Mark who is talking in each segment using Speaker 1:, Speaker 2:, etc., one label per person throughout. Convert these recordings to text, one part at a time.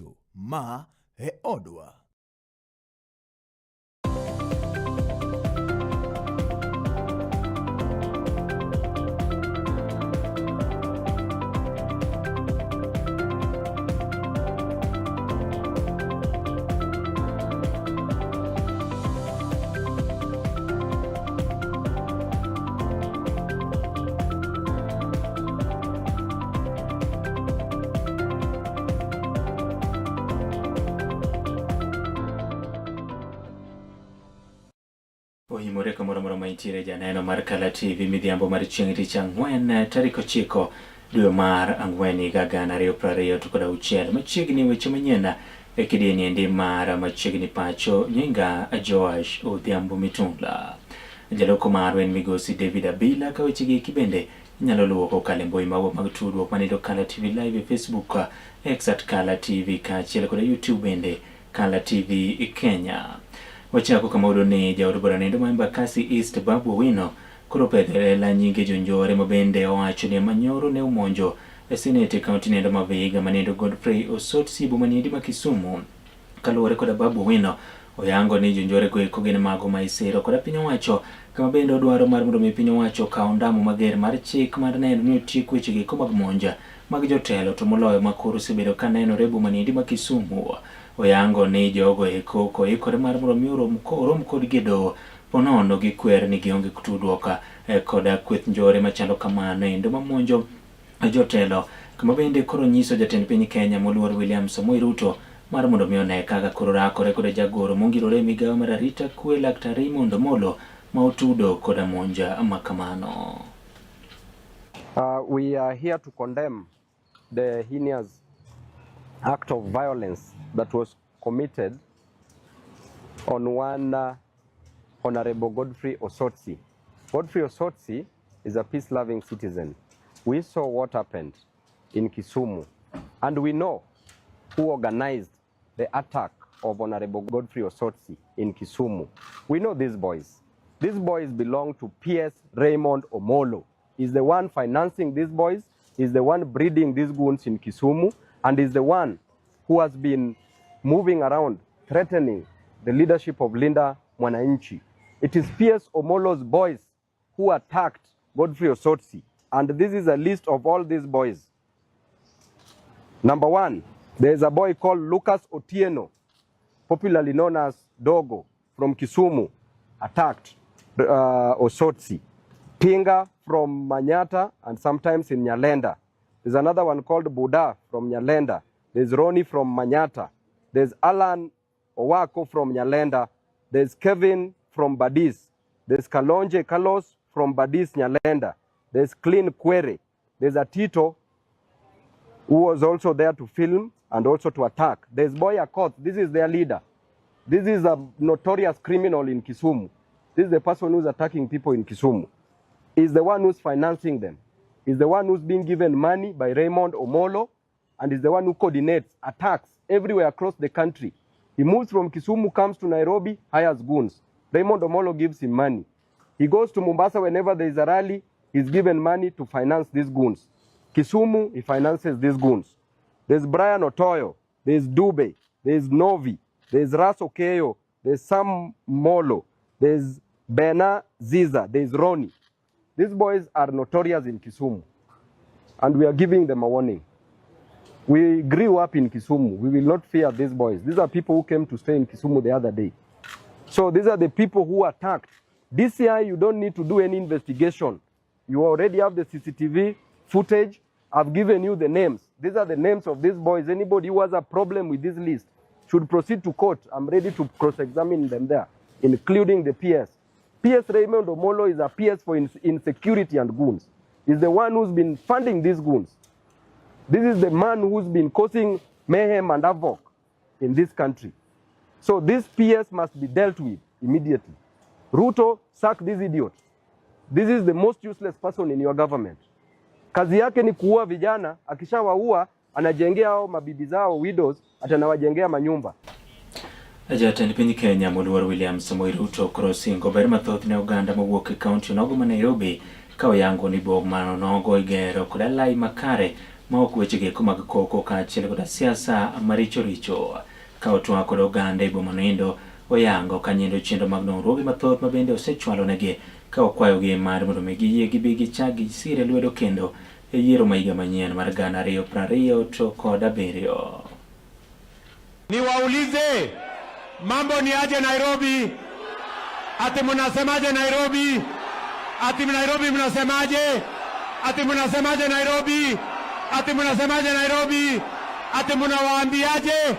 Speaker 1: Pacho ma e odwa.
Speaker 2: Oyimore kamoro maitiere janeno mar Kala TV midhiambo mar chieng' tich ang'wen tarik 9 dwe mar ang'wen higa 2026 machiegni weche manyien e kidieny endi mar machiegni pacho nyinga Joash Odhiambo Mitungla. Jaloko marwa en migosi David Abila ka wechegi kibende inyalo luwo kokalo e mbui mag tudruok manido Kala TV live e Facebook, X @Kala TV kaachiel kod YouTube bende Kala TV Kenya. Wachako kama udo ni jaod bura nendo ma Embakasi East Babu Owino koro pedhere la nyinge jonjore mabende owacho ni manyoro ne umonjo e Senate County nendo ma Vihiga manendo Godfrey Osotsi bumaniendi ma Kisumu. Kaluwore koda Babu Owino oyango ni jonjore go eko gin mago ma isiro koda piny owacho kama bende odwaro mar mondo mi piny owacho kaw ndamo mager mar chik mar neno ni otiek weche gi mag monja mag jotelo to moloyo makoro osebedo ka nenore bumaniendi ma Kisumu. Oyango ni jogo eko koikore mar mondo mi orom kod gedo ponono gi kwer ni gionge tudruok koda kweth njore machalo kamano endo mamonjo jotelo kama bende koro nyiso jatend piny Kenya moluor William Samoei Ruto mar mondo mi one kaka koro rakore koda jagoro mongirore migawo mar arita kwe Laktar Raymond Omolo ma otudo koda monja makamano.
Speaker 3: We are here to condemn the heinous act of violence that was committed on one Honorable Godfrey Osotsi. Godfrey Osotsi is a peace-loving citizen. We saw what happened in Kisumu, and we know who organized the attack of Honorable Godfrey Osotsi in Kisumu. We know these boys. These boys belong to PS Raymond Omolo. He's the one financing these boys, he's the one breeding these goons in Kisumu, and is the one who has been moving around threatening the leadership of Linda Mwananchi. It is PS Omolo's boys who attacked Godfrey Osotsi, and this is a list of all these boys. Number 1, there is a boy called Lucas Otieno, popularly known as Dogo, from Kisumu, attacked Osotsi. Pinga from Manyata and sometimes in Nyalenda. There's another one called Buda from Nyalenda. There's Ronnie from Manyata. There's Alan Owako from Nyalenda. There's Kevin from Badis. There's Kalonje Carlos from Badis Nyalenda. There's Clean Quere. There's a Tito who was also there to film and also to attack. There's Boy Akoth. This is their leader. This is a notorious criminal in Kisumu. This is the person who's attacking people in Kisumu. He's the one who's financing them. He's the one who's being given money by Raymond Omolo, and is the one who coordinates attacks everywhere across the country. He moves from Kisumu, comes to Nairobi, hires goons. Raymond Omolo gives him money. He goes to Mombasa whenever there is a rally, he's given money to finance these goons. Kisumu, he finances these goons. There's Brian Otoyo, there's Dube, there's Novi, there's Ras Okeyo, there's Sam Molo, there's Bena Ziza, there's Ronnie. These boys are notorious in Kisumu, and we are giving them a warning. We grew up in Kisumu. We will not fear these boys. These are people who came to stay in Kisumu the other day. So these are the people who attacked. DCI, you don't need to do any investigation. You already have the CCTV footage. I've given you the names. These are the names of these boys. Anybody who has a problem with this list should proceed to court. I'm ready to cross-examine them there, including the PS. PS Raymond Omolo is a PS for insecurity and goons. He's the one who's been funding these goons. This is the man who's been causing mayhem and havoc in this country. So this PS must be dealt with immediately. Ruto, sack this idiot. This is the most useless person in your government. Kazi yake ni kuua vijana, akishawaua anajengea hao mabibi zao widows, atanawajengea manyumba.
Speaker 2: Jatend piny Kenya moluor William Samoei Ruto crossing ber mathoth ne Uganda mowuok e kaunti nogo ma Nairobi ka oyango ni boma nogo igero koda lai makare ma ok wechege mag koko kaachiel koda siasa maricho richo. Ka otwak kod oganda e boma nindo oyango kanyendo chenro mag nonrogi mathoth mabende osechwalonegi ka okwayogi mar mondo mi giyie gibi gichak gisire lwedo kendo e yiero ma higa manyien mar 2020 to kod 7.
Speaker 4: Niwaulize, mambo ni aje Nairobi? Ati mnasemaje Nairobi? Ati Nairobi mnasemaje? Ati mnasemaje Nairobi? Ati mnasemaje Nairobi? Ati mnawaambiaje?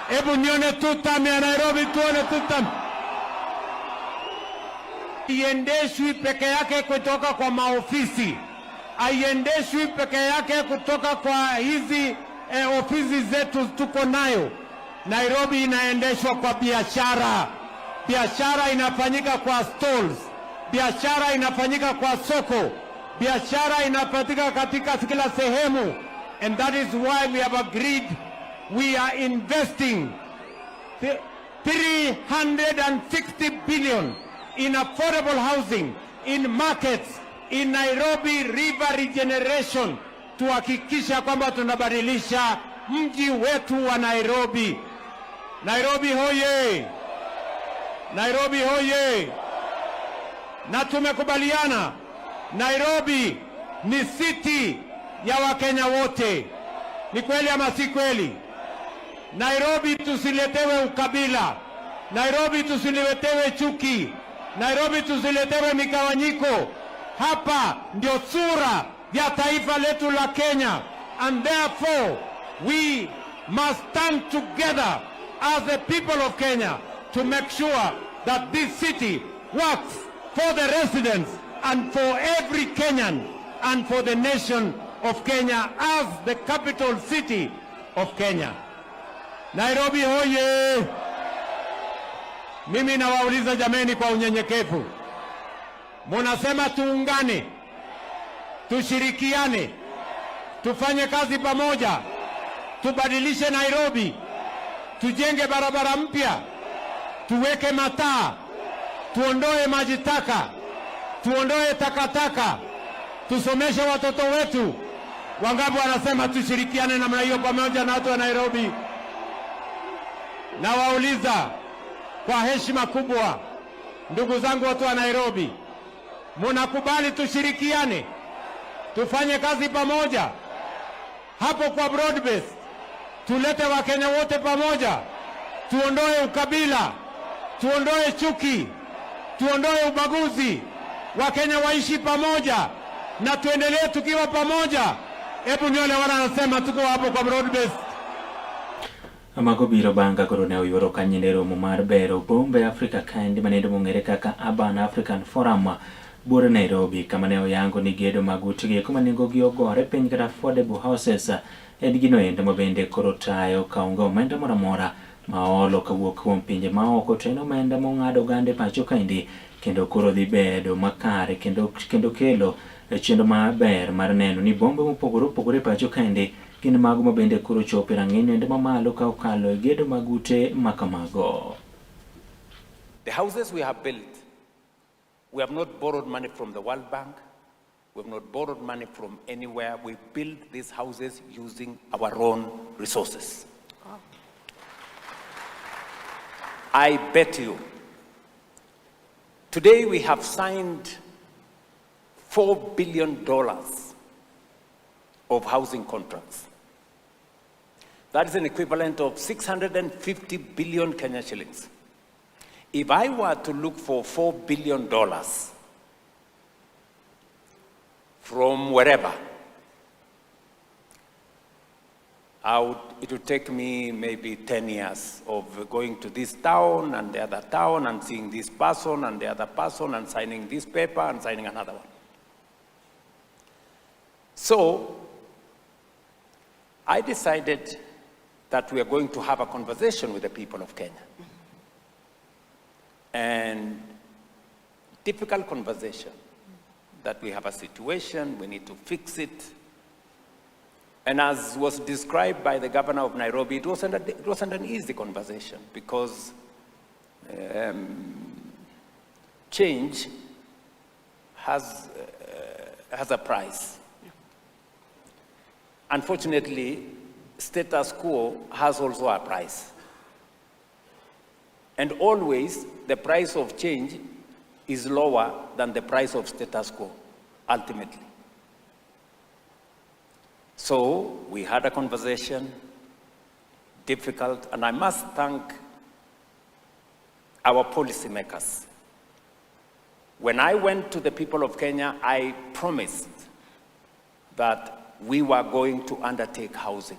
Speaker 4: Hebu nione tutam ya Nairobi, tuone tutam. Iendeshwi peke yake kutoka kwa maofisi, aiendeshwi peke yake kutoka kwa hizi ofisi zetu tuko nayo. Nairobi inaendeshwa kwa biashara. Biashara inafanyika kwa stalls, biashara inafanyika kwa soko, biashara inafanyika katika kila sehemu. And that is why we have agreed we are investing 360 billion in affordable housing, in markets, in Nairobi river regeneration, tuhakikisha kwamba tunabadilisha mji wetu wa Nairobi. Nairobi hoye! Nairobi hoye! Na tumekubaliana Nairobi ni city ya Wakenya wote. Ni kweli ama si kweli? Nairobi tusiletewe ukabila. Nairobi tusiletewe chuki. Nairobi tusiletewe migawanyiko. Hapa ndio sura ya taifa letu la Kenya. And therefore we must stand together as the people of Kenya to make sure that this city works for the residents and for every Kenyan and for the nation of Kenya as the capital city of Kenya. Nairobi hoye! Mimi nawauliza jameni kwa unyenyekevu. Munasema tuungane, tushirikiane, tufanye kazi pamoja, tubadilishe Nairobi, tujenge barabara mpya, tuweke mataa, tuondoe maji taka, tuondoe takataka, tusomeshe watoto wetu. Wangapi wanasema tushirikiane namna hiyo pamoja na watu wa Nairobi? Na wauliza kwa heshima kubwa, ndugu zangu watu wa Nairobi, munakubali tushirikiane, tufanye kazi pamoja hapo kwa broad-based, tulete Wakenya wote pamoja, tuondoe ukabila, tuondoe chuki, tuondoe ubaguzi, Wakenya waishi pamoja na tuendelee tukiwa pamoja. Hebu nione wala anasema tuko hapo kwa broad-based.
Speaker 2: Amago biro banga koro ne oyuoro kanyinde romo mar bero bombe Africa kaendi manendo mong'ere kaka Urban African Forum bura Nairobi, kama ne oyango ni gedo mag utegi kuma nengogi ogore piny kata affordable houses en gino endo mabende koro tayo kaonge omenda moro amora ma olo kawuok kuom pinje maoko, to en omenda mong'ado oganda pacho kaendi, kendo koro dhi bedo makare kendo kelo chenro maber mar neno ni bombe mopogore opogore pacho kaendi gin mago mabende koro chopo rang'iny endo mamalo ka okalo e gedo mag ute makamago.
Speaker 5: The houses we have built, we have not borrowed money from the World Bank. We have not borrowed money from anywhere. We built these houses using our own resources. I bet you, today we have signed $4 billion of housing contracts. That is an equivalent of 650 billion Kenya shillings. If I were to look for $4 billion from wherever, it would take me maybe 10 years of going to this town and the other town and seeing this person and the other person and signing this paper and signing another one. So I decided that we are going to have a conversation with the people of Kenya. And difficult conversation, that we have a situation, we need to fix it. And as was described by the governor of Nairobi, it wasn't an easy conversation because change has a price. unfortunately, status quo has also a price. And always, the price of change is lower than the price of status quo, ultimately. So we had a conversation, difficult, and I must thank our policymakers. When I went to the people of Kenya, I promised that we were going to undertake housing.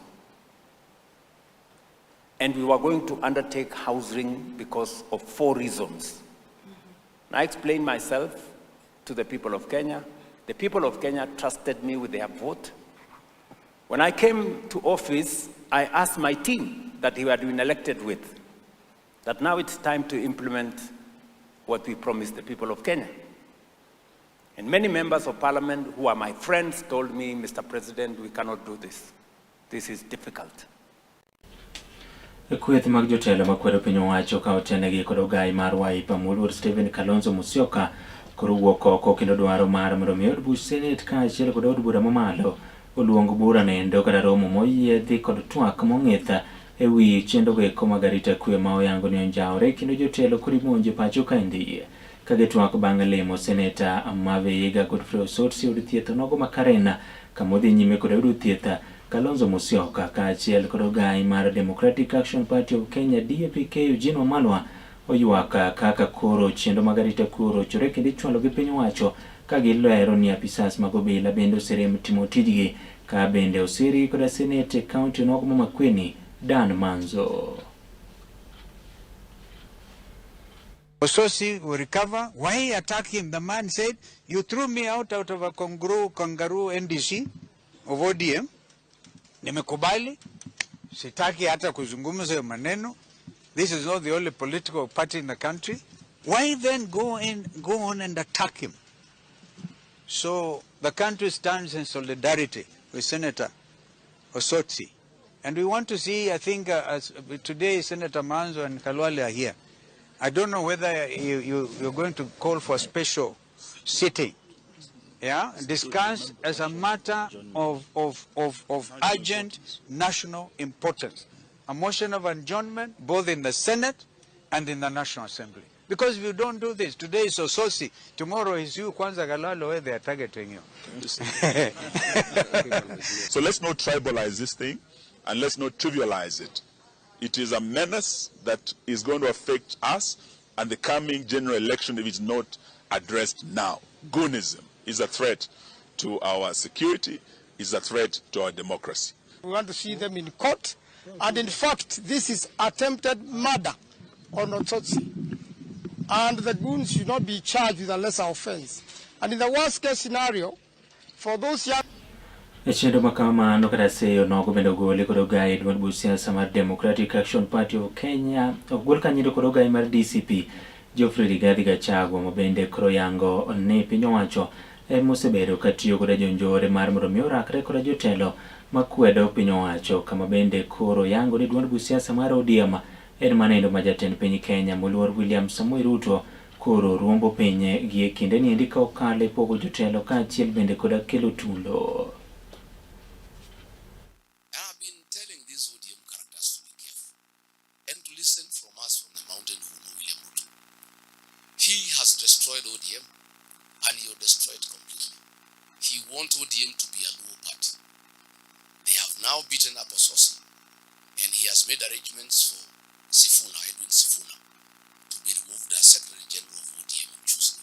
Speaker 5: And we were going to undertake housing because of 4 reasons. I explained myself to the people of Kenya. The people of Kenya trusted me with their vote. When I came to office, I asked my team that we had been elected with, that now it's time to implement what we promised the people of Kenya. And many members of parliament who are my friends told me, Mr. President, we cannot do this. This is difficult.
Speaker 2: Kweth mag jotelo makwedo piny owacho ka otenegi kod ogai mar Wiper moluor Stephen Kalonzo Musyoka koro wuok oko kendo dwaro mar mondo mi od buch Senate kaachiel kod od bura mamalo oluong bura nendo kata romo moyiedhi kod twak mong'ith ewi chenrogo eko mag arita kwe ma oyango ni onjawre kendo jotelo kod monjo pacho kaendi ka gitwak bang' limo seneta ma Vihiga kod Osotsi od thieth nogo ma Karen kamodhi nyime kod od thieth Kalonzo Musyoka kaachiel kod ogai mar Democratic Action Party of Kenya DAP-K Eugene Wamalwa oyuak kaka koro chenro mag arita kwe orochore kendo ichwalo gi piny owacho ka gilero ni apisas mag obila bende oserem timo tijgi ka bende osiri kod senete kaunti nogo ma Machiegni Dan Manzo.
Speaker 6: Ososi will recover. Why he attacked him? The man said, you threw me out of a kangaroo NDC of ODM. Nimekubali. Sitaki hata kuzungumza hiyo maneno. This is not the only political party in the country. Why then go on and attack him? So the country stands in solidarity with Senator Osotsi. And we want to see, I think, today Senator Manzo and Kalwale are here. I don't know whether you're going to call for a special sitting, yeah, discuss as a matter of urgent national importance. A motion of adjournment, both in the Senate and in the National Assembly. Because if you don't do this, today is Ososi, tomorrow is you, Kwanza Galalo, where they are targeting you.
Speaker 7: So let's not tribalize this thing, and let's not trivialize it. It is a menace that is going to affect us and the coming general election if it's not addressed now. Goonism is a threat to our security, is a threat to our democracy.
Speaker 8: We want to see them in court, and in fact, this is attempted murder on Osotsi. And the goons should not be charged with a lesser offense. And in the worst case scenario, for those young
Speaker 2: Chenro makamano kata seyo nogo bende ogole kod ogai duond buch siasa mar Democratic Action Party of Kenya ogol kanyido kod ogai mar DCP Geoffrey Rigathi Gachagua ma bende koro yango ni piny owacho mosebedo katiyo kod jonjore mar mondo mi orakre kod jotelo makwedo piny owacho kama bende koro yango ni duond buch siasa mar ODM en maneno ma jatend piny Kenya moluor William Samoei Ruto koro ruombo piny gi kinde ni ndika okale pogo jotelo kaachiel bende kod kelo tulo.
Speaker 9: He has destroyed ODM, and he will destroy it completely. He wants ODM to be a low party. They have now beaten up Ososi, and he has made arrangements for Edwin Sifuna, to be removed as Secretary General of ODM on Tuesday.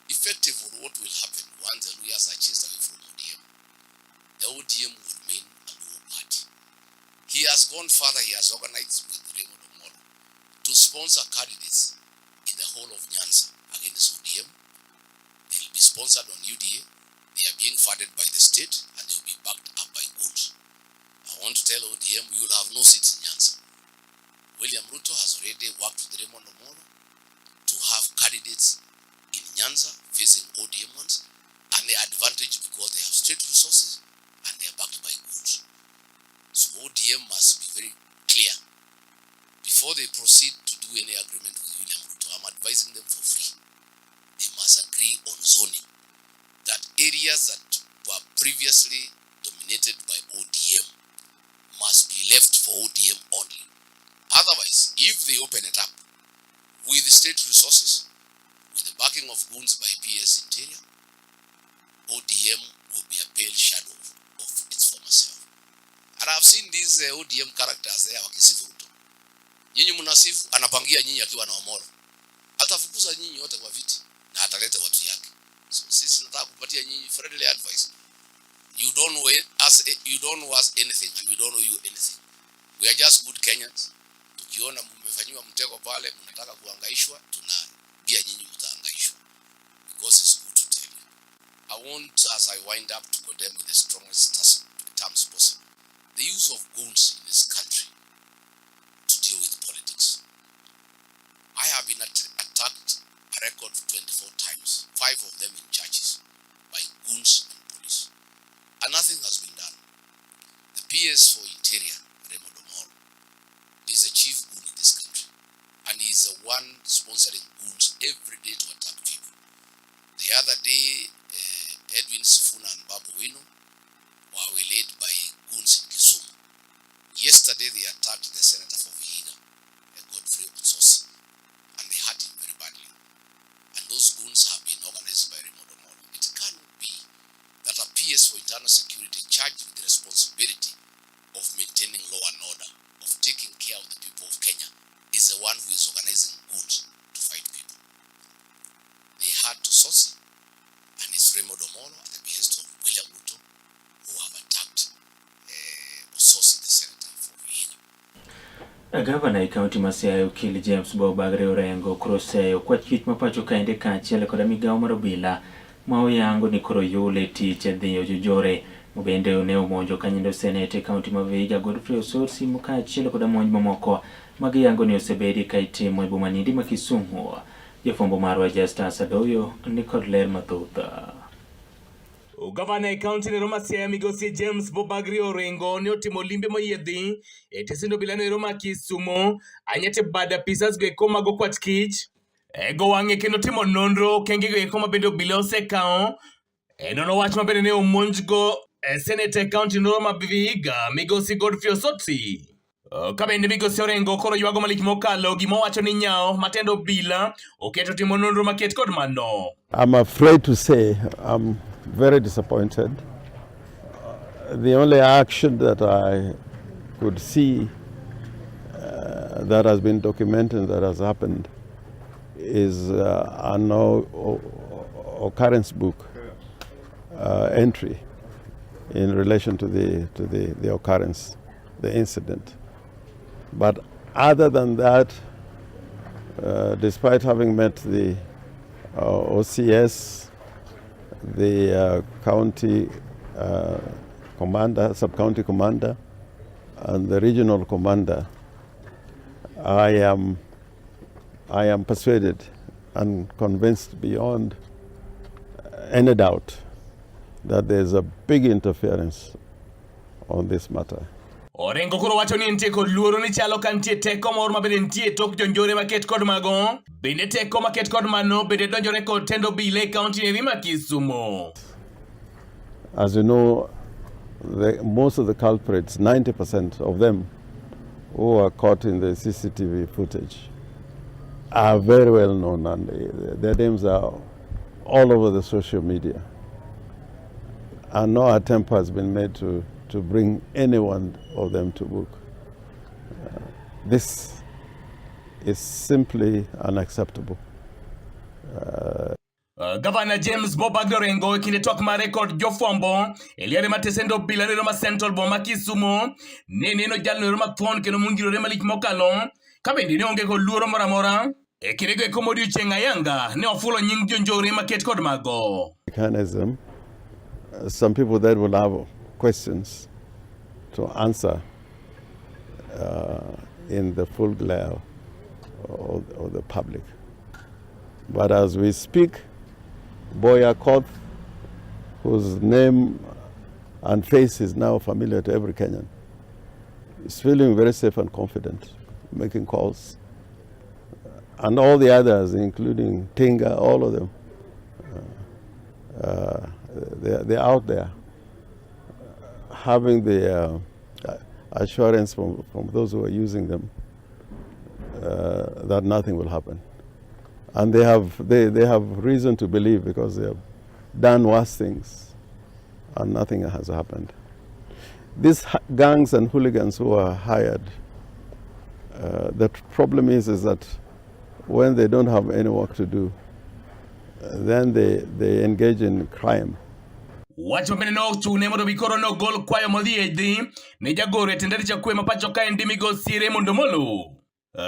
Speaker 9: Effectively, what will happen once the lawyers are chased away from ODM? The ODM will remain a low party. He has gone further. He has organized with Raymond Omolo to sponsor candidates in the whole of Nyanza against ODM. They will be sponsored on UDA. They are being funded by the state, and they will be backed up by gold. I want to tell ODM, you will have no seats in Nyanza. William Ruto has already worked with Raymond Omolo to have candidates in Nyanza facing ODM ones, and the advantage because they have state resources and they are backed by gold. So ODM must be very clear before they proceed to do any agreement with William Ruto. I'm advising them for free. They must agree on zoning. That areas that were previously dominated nominated by ODM must be left for ODM only. Otherwise, if they open it up with the state resources, with the backing of goons by PS Interior, ODM will be a pale shadow of its former self. And I've seen these ODM characters there wakisifu Ruto. Nyinyi mnasifu, anapangia nyinyi akiwa na Omoro. Atafukuza nyinyi wote kwa viti na ataleta watu yake. So sisi nataka kupatia nyinyi friendly advice. You don't owe us anything and we don't owe you anything. We are just good Kenyans. Tukiona mmefanyiwa mtego pale, mnataka kuhangaishwa, tunaambia nyinyi mtahangaishwa. Because it's good to tell you. I want, as I wind up, to condemn with the strongest terms possible the use of goons in this country to deal with politics. I have been attacked a record 24 times, 5 of them in churches, by goons and police. And nothing has been done. The PS for Interior, Raymond Omoro, is a chief goon in this country. And he's the one sponsoring goons every day to attack people. The other day, Edwin Sifuna and Babu Wino were waylaid by goons in Kisumu. Yesterday, they attacked the senator for Vihiga, Godfrey Otsosi, and they hurt him very badly. And those goons have been organized by Raymond Omoro. It cannot be that a PS for internal security charged with the responsibility of maintaining law and order, of taking care of the people of Kenya, is the one who is organizing goons to fight people. They hurt Otsosi, and it's Raymond Omoro at the behest of William Ruto who have attacked Otsosi, the senator for Vihiga.
Speaker 2: Gavana e kaunti ma Siaya Okil James Bobagre Orengo Kroseyo kwa chit ma Pacho kaende kaachiel koda migawo mar obila ma oyango ni koro yule tich dhi ojojore mobende ne omonjo kanyindo senete kaunti ma Vihiga Godfrey Osotsi kaachiel koda monj mamoko magiyango ni osebedi ka itimo e boma ma Kisumu. Jafwambo marwa Justus Adoyo ni kod ler mathoth.
Speaker 10: Gavana e kaunti ne Roma Siaya migosi James Bobagre Orengo ne otimo limbe moyiedhi e tesindo bila ne Roma Kisumu anyete bada pisas go eko mago kwat kich go wang'e kendo timo nonro kenge go eko mabende obila osekawo nono wach mabende ne omonjgo senate kaunti no Roma Vihiga migosi Godfrey Osotsi. Kabende migosi Orengo koro ywago malich mokalo gima wacho ni nyao matendo obila oketo timo nonro maket kod mano.
Speaker 11: I'm afraid to say I'm very disappointed. The only action that I could see that has been documented that has happened is an occurrence book entry in relation to the occurrence, the incident. But other than that, despite having met the OCS, the county commander, sub-county commander, and the regional commander, I am persuaded and convinced beyond any doubt that there's a big interference on this matter.
Speaker 10: Orengo koro wacho ni nitie kod luoro ni chalo ka nitie teko moro mabende nitie tok jonjore maket kod mago bende teko maket kod mano bende donjore kod tendo obila e kaunti ne ma Kisumu.
Speaker 11: As you know, most of the culprits, 90% of them who are caught in the CCTV footage are very well known, and their names are all over the social media. And no attempt has been made to bring any one of them to book. This is simply unacceptable.
Speaker 10: Governor James Bobagre Orengo kinde twak mar rekod jofwambo eliare matesendo obila ne Roma Central boma Kisumu ne neno jalno Roma thon kendo mungirore malich mokalo kabende ne onge kod luoro moro amora kinde go eko modiochieng' ayanga ne ofulo nying jonjore maket kod mago.
Speaker 11: Mechanism, some people that will have questions to answer in the full glare of the public. But as we speak, Boya Koth, whose name and face is now familiar to every Kenyan, is feeling very safe and confident, making calls. And all the others, including Tinga, all of them, they're out there having the assurance from those who are using them that nothing will happen. And they have reason to believe because they have done worse things and nothing has happened. These gangs and hooligans who are hired, the problem is that when they don't have any work to do, then they engage in crime.
Speaker 10: Wacho mene no chune mondo bikoro no gol kwayo modhiedhi ne jagoro e tendere cha kwe mapacho ka endi migosi Raymond Omolo.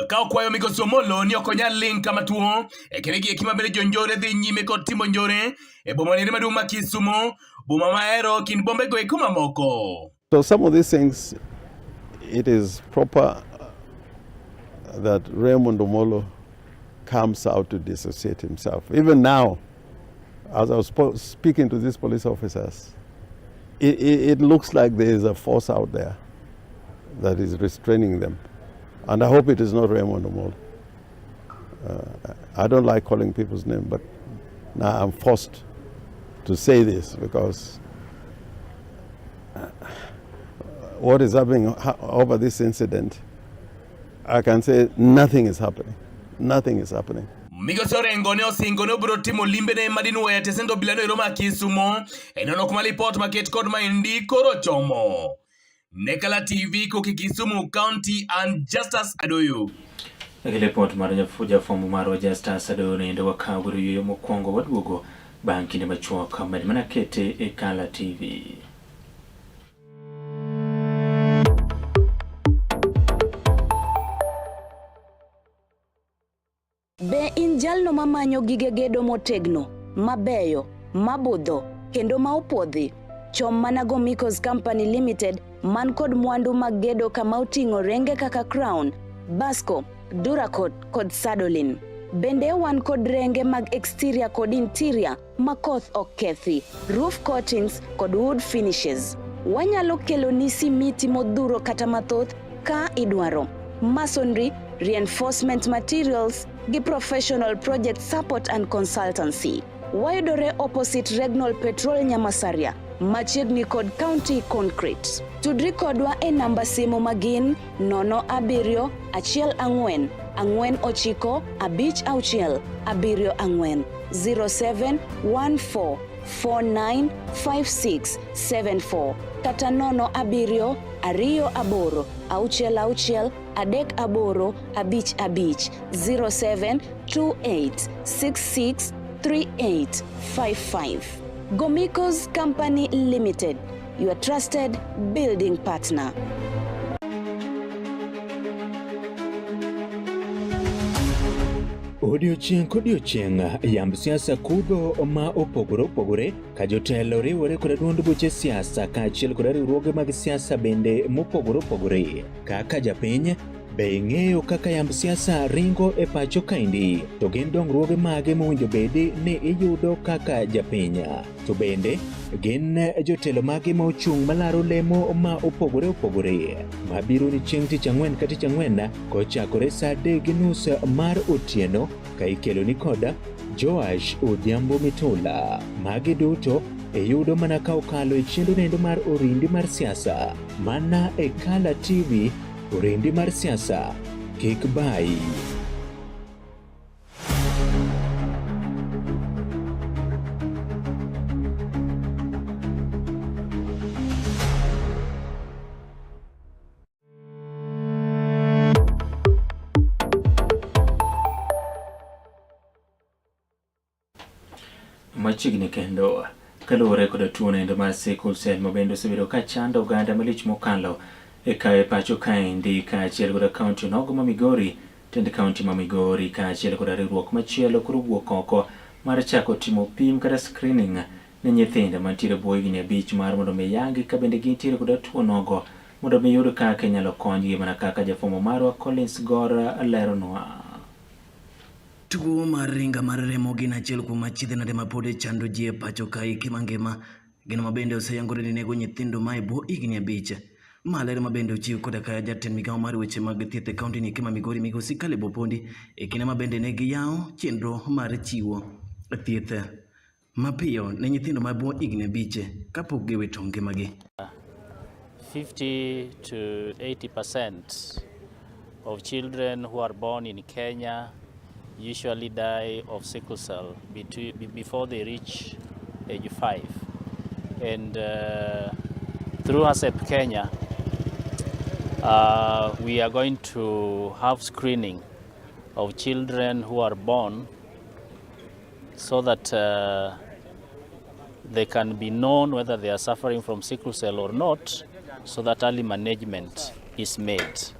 Speaker 10: Ka okwayo migosi Omolo ni ok onyal ling kama tuo e kinde gi ekima bende jonjore dhi nyime kod timo njore e boma nere maduong' ma Kisumo, boma maero kind bombe go eko mamoko.
Speaker 11: So some of these things, it is proper that Raymond Omolo comes out to dissociate himself. Even now, as I was speaking to these police officers, it looks like there is a force out there that is restraining them. And I hope it is not Raymond Omolo. I don't like calling people's name, but now I'm forced to say this because what is happening over this incident, I can say nothing is happening. Nothing is happening.
Speaker 10: Migosi Orengo ne osingo ne obiro timo limbe ne madinwe tesendo bilano e Roma Kisumo enono kuma lipot maket kod maendi koro chomo. Nekala TV koki Kisumu County and Justus Adoyo.
Speaker 2: Lipot mar jafwambo mar Justus Adoyo ne endo wakawuru yoyo mokwongo waduogo bang' kinde machuok med mana kete e Kala TV.
Speaker 12: Be in jalno mamanyo gige gedo motegno, mabeyo, mabudho, kendo ma opodhi? Chom mana go Mikos Company Limited man kod mwandu mag gedo kama oting'o renge kaka Crown, Basco, Duracot kod Sadolin. Bende wan kod renge mag exterior kod interior makoth ok kethi, roof coatings kod wood finishes. Wanyalo kelo ni simiti modhuro kata mathoth ka idwaro. Masonry, reinforcement materials, gi professional project support and consultancy. Wayudore opposite Regnal Petrol Nyamasaria, Machiegni kod County Concrete. Tudri kodwa e namba simu magin 07 14 49 56 74 0714 495674 kata 07 28 66 38 55 0728663855. Gomikos Company Limited, your trusted building partner.
Speaker 13: Odiochieng' kodiochieng' yamb siasa kudho ma opogore ka jotelo riwore kod duond buche siasa kaachiel kod riwruoge mag siasa bende mopogore kaka japiny. Be ing'eyo kaka yamb siasa ringo e pacho kaendi? To gin dongruoge mage mowinjo bedi ni iyudo kaka japiny? To bende gin jotelo mage ma ochung' malaro lemo ma opogore mabiro ni chieng' tich ang'wen ka tich ang'wen kochakore saa 3:30 mar otieno ka ikelo ni koda Joash Odhiambo Mitula. Magi duto yudo mana ka okalo e chendo nendo mar orindi mar siasa mana e Kala TV. Orindi mar siasa kik bai.
Speaker 2: Machiegni kendo kaluwore kod tuo nendo mar sickle cell mabende osebedo ka chando oganda malich mokalo e kae pacho kaendi kaachiel kod kaunti nogo ma Migori. Tend kaunti ma Migori kaachiel kod riwruok machielo koro wuok oko mar chako timo pim kata screening ne nyithindo mantiere bwo higni 5 mar mondo mi yangi ka bende gintiere kod tuo nogo mondo mi yud kaka inyalo konygi mana kaka jafwambo marwa Collins Gora leronwa.
Speaker 14: Tuo mar ringa mar remo gin achiel kuom achiedh nade ma pod chando ji e pacho kae mangima. Gino mabende oseyangore ni nego nyithindo ma e bwo higni 5. Maler mabende ochiw koda ka jatend migawo mar weche mag thieth e kaunti ni ma Migori Migosi Caleb Opondi e kinde mabende ne giyawo chenro mar chiwo thieth mapiyo ne nyithindo ma bwo higni 5 kapok giwito ngimagi.
Speaker 15: 50 to 80% of children who are born in Kenya usually die of sickle cell before they reach age 5. And through ASEP Kenya, we are going to have screening of children who are born so that they can be known whether they are suffering from sickle cell or not, so that early management is made.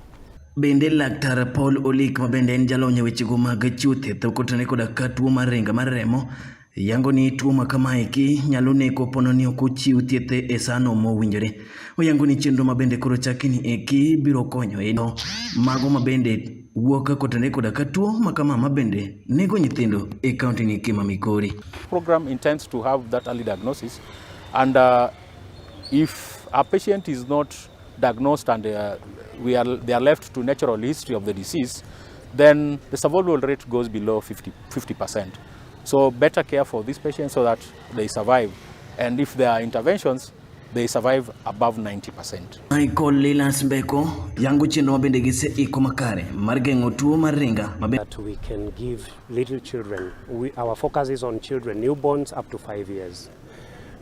Speaker 14: Bende laktar Paul Olik ma bende en jalony e wechego mag chiwo thieth kotene koda ka tuo mar ringa mar remo yango ni tuo ma kamaeki nyalo neko pono ni ok ochiw thieth e sano mowinjore. Oyango ni chenro ma bende koro chakni eki biro konyo e mago ma bende wuok kotene koda ka tuo ma kama ma bende nego nyithindo e kaunti ni ma Migori.
Speaker 16: Program intends to have that early diagnosis, and if a patient is not diagnosed and they are left to natural history of the disease, then the survival rate goes below 50%. So better care for these patients so that they survive, and if there are interventions, they survive above 90%.
Speaker 14: Michael Lilas Beko yango chenro ma bende gise iko makare mar gengo tuo mar ringa
Speaker 17: that we can give little children. Our focus is on children, newborns up to 5 years,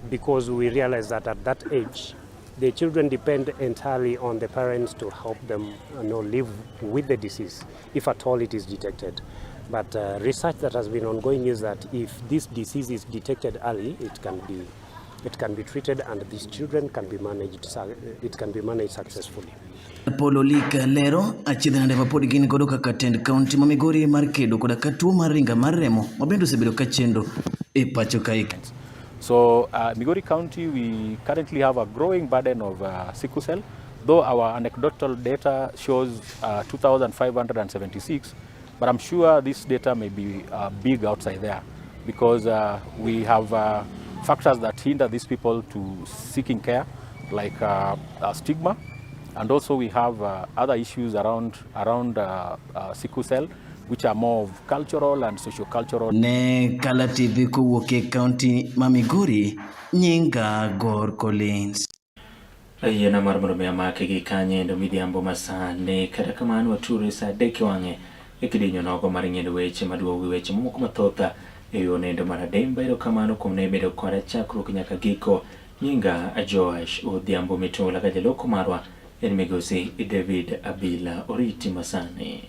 Speaker 17: because we realize that at that age the children depend entirely on the parents to help them live with the disease, if at all it is detected. But research that has been ongoing is that if this disease is detected early, it can be treated, and these children can be managed. It can be managed successfully.
Speaker 14: Polo Lika Lero achidhande mapod gin godo kaka tend kaunti ma Migori mar kedo koda ka tuo mar ringa mar remo mabendo osebedo ka chendo e pacho kae.
Speaker 16: So Migori County, we currently have a growing burden of sickle cell, though our anecdotal data shows 2,576, but I'm sure this data may be big outside there, because we have factors that hinder these people to seeking care, like stigma, and also we have other issues around sickle cell, which are more of cultural and socio-cultural.
Speaker 14: Ne Kala TV kuwuok County ma Migori, nyinga Gor Collins.
Speaker 2: Ayena mar mondo mi amake gi kanye ndo midhiambo masane kata kamano wature sa dek wange e kidinyo nogo mar ng'eyo weche maduogo weche moko mathotha e yo nendo mar Demba. Ero kamano kuom ne bedo koda chakruok nyaka giko. Nyinga Joash Odhiambo Mitola ka jaloko marwa en migosi David Abila oriti masane.